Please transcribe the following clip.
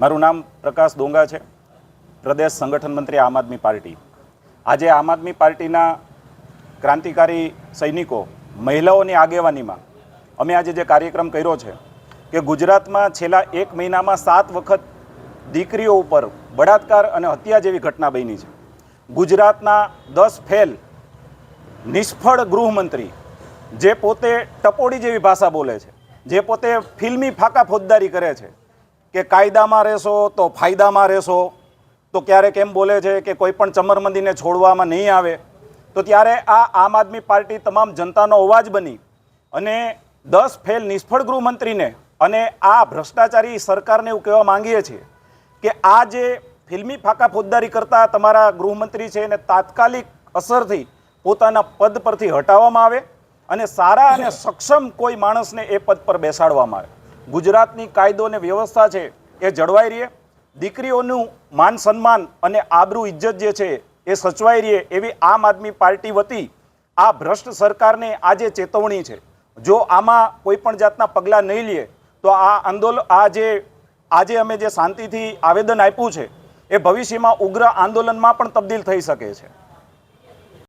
મારું નામ પ્રકાશ ડોંગા છે, પ્રદેશ સંગઠન મંત્રી આમ આદમી પાર્ટી। આજે આમ આદમી પાર્ટીના ક્રાંતિકારી સૈનિકો મહિલાઓની આગેવાનીમાં અમે આજે જે કાર્યક્રમ કર્યો છે કે ગુજરાતમાં છેલ્લા 1 મહિનામાં 7 વખત દીકરીઓ ઉપર બળાત્કાર અને હત્યા જેવી ઘટના બની છે। ગુજરાતના 10 ફેલ નિષ્ફળ ગૃહમંત્રી જે પોતે ટપોડી જેવી ભાષા બોલે છે, જે પોતે ફિલ્મી ફાકા ફોજદારી કરે છે કે કાયદામાં રહેશો તો ફાયદામાં રહેશો, તો ક્યારેક એમ બોલે છે કે કોઈ પણ ચમરમંદીને છોડવામાં નહીં આવે, તો ત્યારે આ આમ આદમી પાર્ટી તમામ જનતાનો અવાજ બની અને 10 ફેલ નિષ્ફળ ગૃહમંત્રીને અને આ ભ્રષ્ટાચારી સરકારને એવું કહેવા માંગીએ છીએ કે આ જે ફિલ્મી ફાકા ફોજદારી કરતા તમારા ગૃહમંત્રી છે એને તાત્કાલિક અસરથી પોતાના પદ પરથી હટાવવામાં આવે અને સારા અને સક્ષમ કોઈ માણસને એ પદ પર બેસાડવામાં આવે। ગુજરાતની કાયદો અને વ્યવસ્થા છે એ જળવાઈ રહે, દીકરીઓનું માન સન્માન અને આબરૂ ઇજ્જત જે છે એ સચવાઈ રહે એવી આમ આદમી પાર્ટી વતી આ ભ્રષ્ટ સરકારને આજે ચેતવણી છે। જો આમાં કોઈ પણ જાતના પગલાં નહીં લે તો આ આંદોલન આજે અમે જે શાંતિથી આવેદન આપ્યું છે એ ભવિષ્યમાં ઉગ્ર આંદોલનમાં પણ તબદીલ થઈ શકે છે।